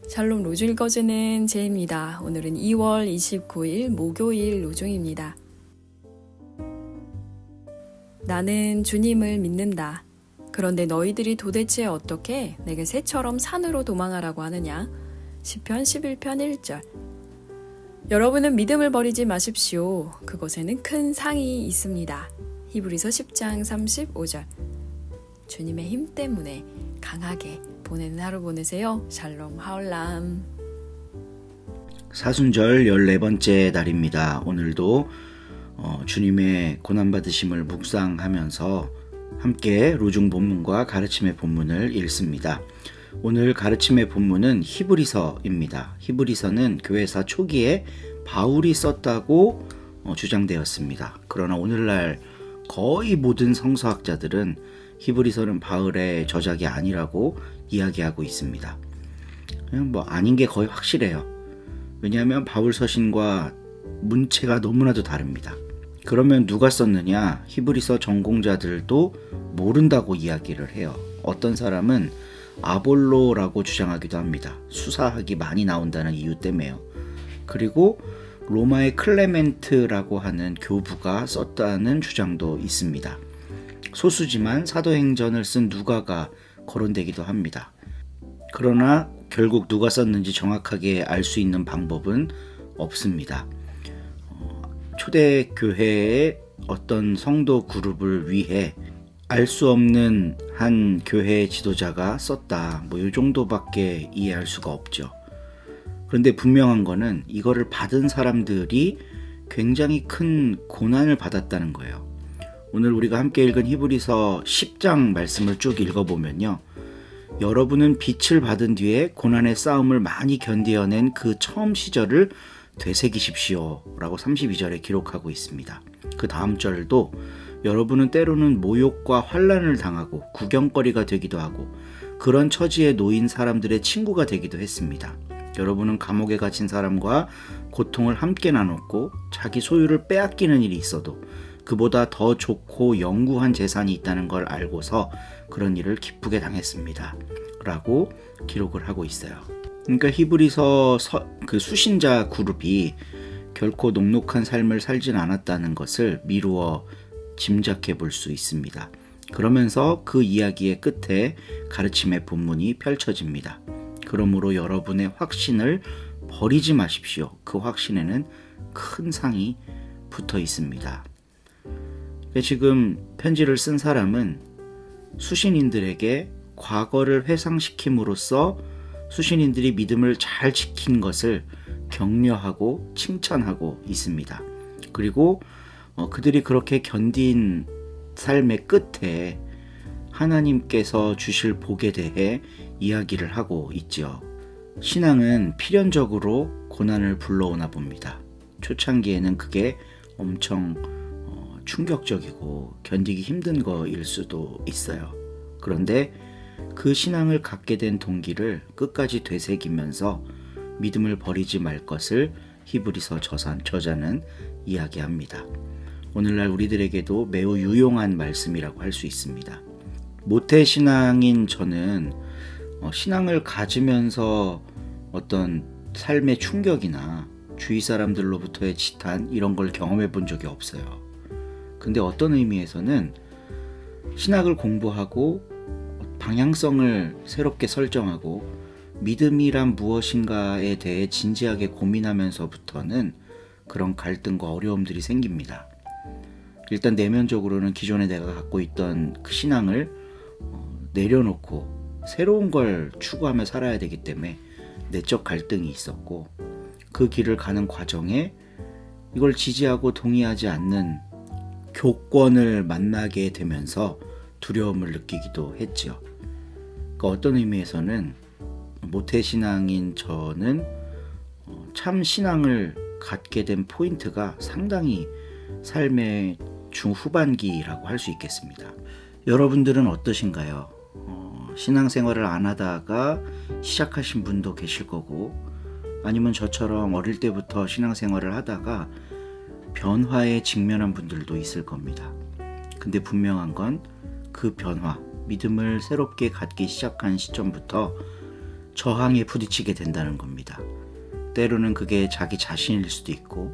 샬롬 로중 읽어주는 제입니다. 오늘은 2월 29일 목요일 로중입니다. 나는 주님을 믿는다. 그런데 너희들이 도대체 어떻게 내게 새처럼 산으로 도망하라고 하느냐? 시편 11편 1절. 여러분은 믿음을 버리지 마십시오. 그것에는 큰 상이 있습니다. 히브리서 10장 35절. 주님의 힘 때문에 강하게 보내는 하루 보내세요. 샬롬 하올람. 사순절 14번째 날입니다. 오늘도 주님의 고난받으심을 묵상하면서 함께 로중 본문과 가르침의 본문을 읽습니다. 오늘 가르침의 본문은 히브리서입니다. 히브리서는 교회사 초기에 바울이 썼다고 주장되었습니다. 그러나 오늘날 거의 모든 성서학자들은 히브리서는 바울의 저작이 아니라고 이야기하고 있습니다. 아닌 게 거의 확실해요. 왜냐하면 바울 서신과 문체가 너무나도 다릅니다. 그러면 누가 썼느냐? 히브리서 전공자들도 모른다고 이야기를 해요. 어떤 사람은 아볼로라고 주장하기도 합니다. 수사학이 많이 나온다는 이유 때문에요. 그리고 로마의 클레멘트라고 하는 교부가 썼다는 주장도 있습니다. 소수지만 사도행전을 쓴 누가가 거론되기도 합니다. 그러나 결국 누가 썼는지 정확하게 알 수 있는 방법은 없습니다. 초대교회의 어떤 성도 그룹을 위해 알 수 없는 한 교회 지도자가 썼다. 이 정도밖에 이해할 수가 없죠. 그런데 분명한 거는 이거를 받은 사람들이 굉장히 큰 고난을 받았다는 거예요. 오늘 우리가 함께 읽은 히브리서 10장 말씀을 쭉 읽어보면요. 여러분은 빛을 받은 뒤에 고난의 싸움을 많이 견디어낸 그 처음 시절을 되새기십시오 라고 32절에 기록하고 있습니다. 그 다음 절도 여러분은 때로는 모욕과 환난을 당하고 구경거리가 되기도 하고 그런 처지에 놓인 사람들의 친구가 되기도 했습니다. 여러분은 감옥에 갇힌 사람과 고통을 함께 나눴고 자기 소유를 빼앗기는 일이 있어도 그보다 더 좋고 영구한 재산이 있다는 걸 알고서 그런 일을 기쁘게 당했습니다. 라고 기록을 하고 있어요. 그러니까 히브리서 그 수신자 그룹이 결코 녹록한 삶을 살진 않았다는 것을 미루어 짐작해 볼 수 있습니다. 그러면서 그 이야기의 끝에 가르침의 본문이 펼쳐집니다. 그러므로 여러분의 확신을 버리지 마십시오. 그 확신에는 큰 상이 붙어 있습니다. 지금 편지를 쓴 사람은 수신인들에게 과거를 회상시킴으로써 수신인들이 믿음을 잘 지킨 것을 격려하고 칭찬하고 있습니다. 그리고 그들이 그렇게 견딘 삶의 끝에 하나님께서 주실 복에 대해 이야기를 하고 있죠. 신앙은 필연적으로 고난을 불러오나 봅니다. 초창기에는 그게 엄청 충격적이고 견디기 힘든 거일 수도 있어요. 그런데 그 신앙을 갖게 된 동기를 끝까지 되새기면서 믿음을 버리지 말 것을 히브리서 저자는 이야기합니다. 오늘날 우리들에게도 매우 유용한 말씀이라고 할 수 있습니다. 모태신앙인 저는 신앙을 가지면서 어떤 삶의 충격이나 주위 사람들로부터의 지탄 이런 걸 경험해 본 적이 없어요. 근데 어떤 의미에서는 신학을 공부하고 방향성을 새롭게 설정하고 믿음이란 무엇인가에 대해 진지하게 고민하면서부터는 그런 갈등과 어려움들이 생깁니다. 일단 내면적으로는 기존에 내가 갖고 있던 그 신앙을 내려놓고 새로운 걸 추구하며 살아야 되기 때문에 내적 갈등이 있었고 그 길을 가는 과정에 이걸 지지하고 동의하지 않는 교권을 만나게 되면서 두려움을 느끼기도 했죠. 그러니까 어떤 의미에서는 모태신앙인 저는 참 신앙을 갖게 된 포인트가 상당히 삶의 중후반기라고 할 수 있겠습니다. 여러분들은 어떠신가요? 신앙생활을 안 하다가 시작하신 분도 계실 거고 아니면 저처럼 어릴 때부터 신앙생활을 하다가 변화에 직면한 분들도 있을 겁니다. 근데 분명한 건 그 변화, 믿음을 새롭게 갖기 시작한 시점부터 저항에 부딪히게 된다는 겁니다. 때로는 그게 자기 자신일 수도 있고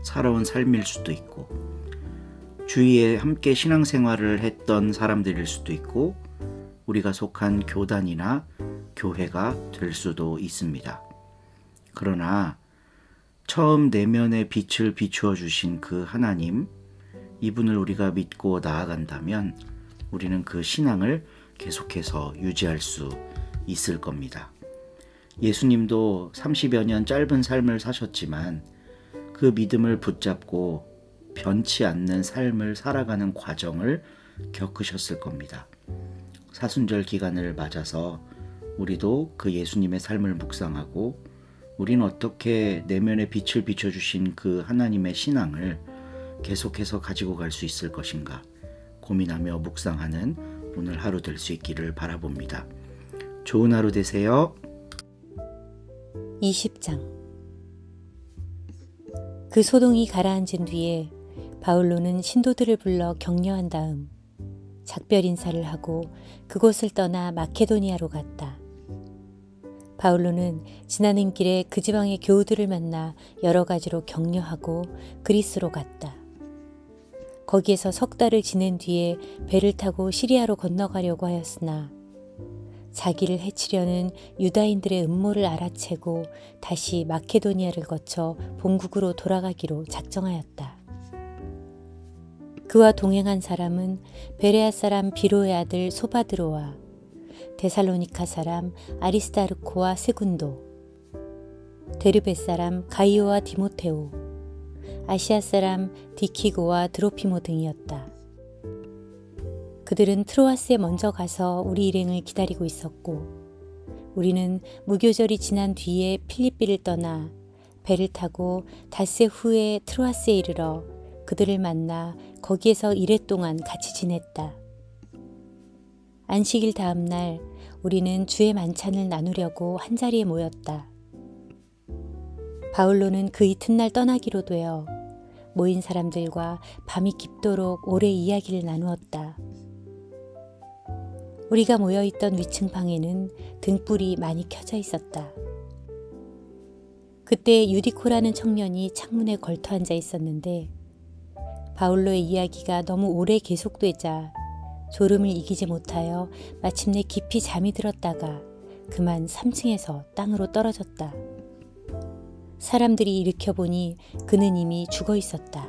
살아온 삶일 수도 있고 주위에 함께 신앙생활을 했던 사람들일 수도 있고 우리가 속한 교단이나 교회가 될 수도 있습니다. 그러나 처음 내면의 빛을 비추어 주신 그 하나님, 이분을 우리가 믿고 나아간다면 우리는 그 신앙을 계속해서 유지할 수 있을 겁니다. 예수님도 30여 년 짧은 삶을 사셨지만 그 믿음을 붙잡고 변치 않는 삶을 살아가는 과정을 겪으셨을 겁니다. 사순절 기간을 맞아서 우리도 그 예수님의 삶을 묵상하고 우리는 어떻게 내면의 빛을 비춰주신 그 하나님의 신앙을 계속해서 가지고 갈 수 있을 것인가 고민하며 묵상하는 오늘 하루 될 수 있기를 바라봅니다. 좋은 하루 되세요. 20장. 그 소동이 가라앉은 뒤에 바울로는 신도들을 불러 격려한 다음 작별 인사를 하고 그곳을 떠나 마케도니아로 갔다. 바울로는 지나는 길에 그 지방의 교우들을 만나 여러 가지로 격려하고 그리스로 갔다. 거기에서 석 달을 지낸 뒤에 배를 타고 시리아로 건너가려고 하였으나 자기를 해치려는 유다인들의 음모를 알아채고 다시 마케도니아를 거쳐 본국으로 돌아가기로 작정하였다. 그와 동행한 사람은 베레아 사람 비로의 아들 소바드로와 데살로니카 사람 아리스타르코와 세군도, 데르베 사람 가이오와 디모테오, 아시아 사람 디키고와 드로피모 등이었다. 그들은 트로아스에 먼저 가서 우리 일행을 기다리고 있었고 우리는 무교절이 지난 뒤에 필리삐를 떠나 배를 타고 닷새 후에 트로아스에 이르러 그들을 만나 거기에서 이래 동안 같이 지냈다. 안식일 다음 날 우리는 주의 만찬을 나누려고 한자리에 모였다. 바울로는 그 이튿날 떠나기로 되어 모인 사람들과 밤이 깊도록 오래 이야기를 나누었다. 우리가 모여있던 위층 방에는 등불이 많이 켜져 있었다. 그때 유디코라는 청년이 창문에 걸터 앉아 있었는데 바울로의 이야기가 너무 오래 계속되자 졸음을 이기지 못하여 마침내 깊이 잠이 들었다가 그만 3층에서 땅으로 떨어졌다. 사람들이 일으켜보니 그는 이미 죽어 있었다.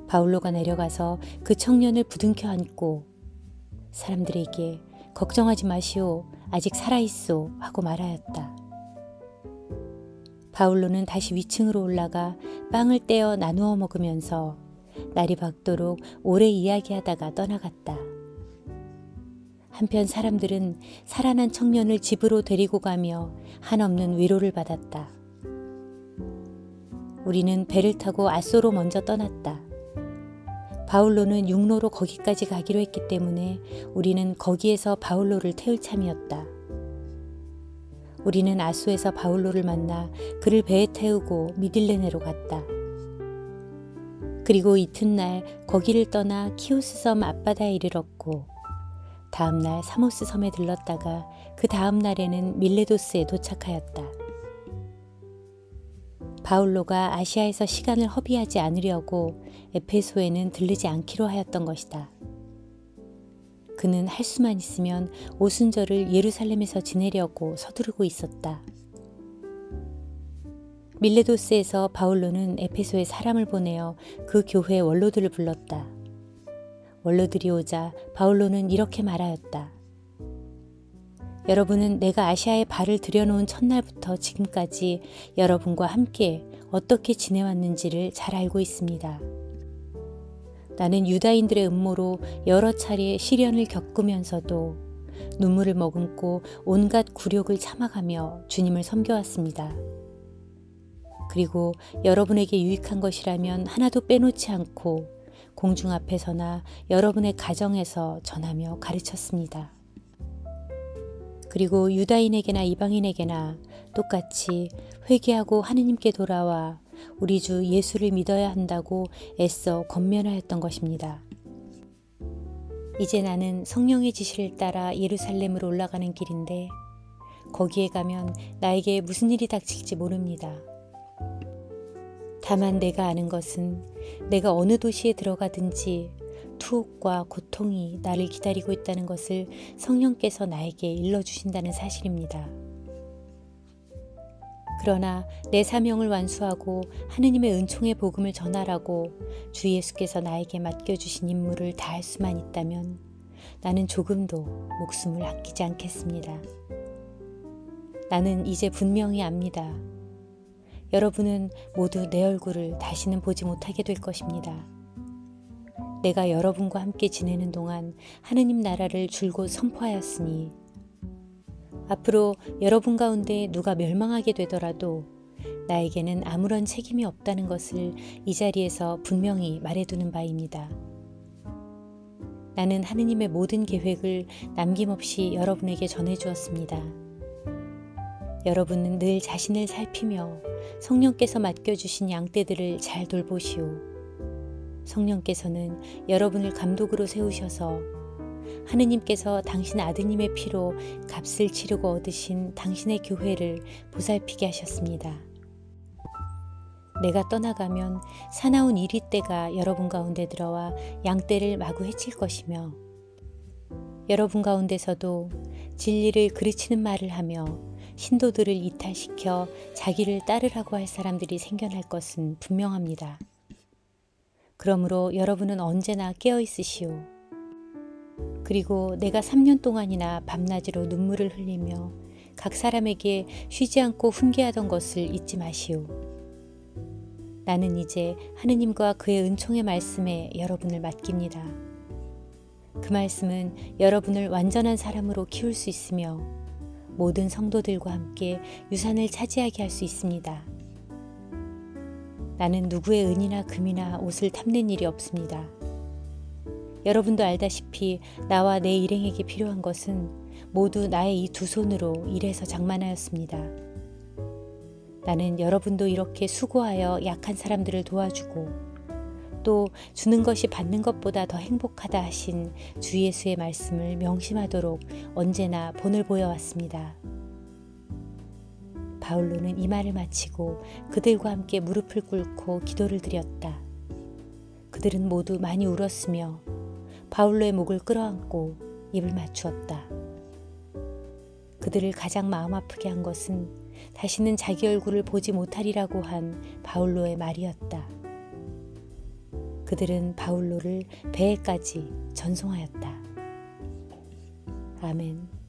바울로가 내려가서 그 청년을 부둥켜 안고 사람들에게 걱정하지 마시오, 아직 살아있소 하고 말하였다. 바울로는 다시 위층으로 올라가 빵을 떼어 나누어 먹으면서 날이 밝도록 오래 이야기하다가 떠나갔다. 한편 사람들은 살아난 청년을 집으로 데리고 가며 한없는 위로를 받았다. 우리는 배를 타고 아소로 먼저 떠났다. 바울로는 육로로 거기까지 가기로 했기 때문에 우리는 거기에서 바울로를 태울 참이었다. 우리는 아소에서 바울로를 만나 그를 배에 태우고 미딜레네로 갔다. 그리고 이튿날 거기를 떠나 키오스 섬 앞바다에 이르렀고 다음날 사모스 섬에 들렀다가 그 다음날에는 밀레도스에 도착하였다. 바울로가 아시아에서 시간을 허비하지 않으려고 에페소에는 들르지 않기로 하였던 것이다. 그는 할 수만 있으면 오순절을 예루살렘에서 지내려고 서두르고 있었다. 밀레도스에서 바울로는 에페소에 사람을 보내어 그 교회 원로들을 불렀다. 원로들이 오자 바울로는 이렇게 말하였다. 여러분은 내가 아시아에 발을 들여놓은 첫날부터 지금까지 여러분과 함께 어떻게 지내왔는지를 잘 알고 있습니다. 나는 유다인들의 음모로 여러 차례 시련을 겪으면서도 눈물을 머금고 온갖 굴욕을 참아가며 주님을 섬겨왔습니다. 그리고 여러분에게 유익한 것이라면 하나도 빼놓지 않고 공중 앞에서나 여러분의 가정에서 전하며 가르쳤습니다. 그리고 유다인에게나 이방인에게나 똑같이 회개하고 하느님께 돌아와 우리 주 예수를 믿어야 한다고 애써 권면하였던 것입니다. 이제 나는 성령의 지시를 따라 예루살렘으로 올라가는 길인데 거기에 가면 나에게 무슨 일이 닥칠지 모릅니다. 다만 내가 아는 것은 내가 어느 도시에 들어가든지 투옥과 고통이 나를 기다리고 있다는 것을 성령께서 나에게 일러주신다는 사실입니다. 그러나 내 사명을 완수하고 하느님의 은총의 복음을 전하라고 주 예수께서 나에게 맡겨주신 임무를 다할 수만 있다면 나는 조금도 목숨을 아끼지 않겠습니다. 나는 이제 분명히 압니다. 여러분은 모두 내 얼굴을 다시는 보지 못하게 될 것입니다. 내가 여러분과 함께 지내는 동안 하느님 나라를 줄곧 선포하였으니 앞으로 여러분 가운데 누가 멸망하게 되더라도 나에게는 아무런 책임이 없다는 것을 이 자리에서 분명히 말해두는 바입니다. 나는 하느님의 모든 계획을 남김없이 여러분에게 전해주었습니다. 여러분은 늘 자신을 살피며 성령께서 맡겨주신 양떼들을 잘 돌보시오. 성령께서는 여러분을 감독으로 세우셔서 하느님께서 당신 아드님의 피로 값을 치르고 얻으신 당신의 교회를 보살피게 하셨습니다. 내가 떠나가면 사나운 이리떼가 여러분 가운데 들어와 양떼를 마구 해칠 것이며 여러분 가운데서도 진리를 그르치는 말을 하며 신도들을 이탈시켜 자기를 따르라고 할 사람들이 생겨날 것은 분명합니다. 그러므로 여러분은 언제나 깨어 있으시오. 그리고 내가 3년 동안이나 밤낮으로 눈물을 흘리며 각 사람에게 쉬지 않고 훈계하던 것을 잊지 마시오. 나는 이제 하느님과 그의 은총의 말씀에 여러분을 맡깁니다. 그 말씀은 여러분을 완전한 사람으로 키울 수 있으며 모든 성도들과 함께 유산을 차지하게 할 수 있습니다. 나는 누구의 은이나 금이나 옷을 탐낸 일이 없습니다. 여러분도 알다시피 나와 내 일행에게 필요한 것은 모두 나의 이 두 손으로 일해서 장만하였습니다. 나는 여러분도 이렇게 수고하여 약한 사람들을 도와주고 또 주는 것이 받는 것보다 더 행복하다 하신 주 예수의 말씀을 명심하도록 언제나 본을 보여왔습니다. 바울로는 이 말을 마치고 그들과 함께 무릎을 꿇고 기도를 드렸다. 그들은 모두 많이 울었으며 바울로의 목을 끌어안고 입을 맞추었다. 그들을 가장 마음 아프게 한 것은 다시는 자기 얼굴을 보지 못하리라고 한 바울로의 말이었다. 그들은 바울로를 배에까지 전송하였다. 아멘.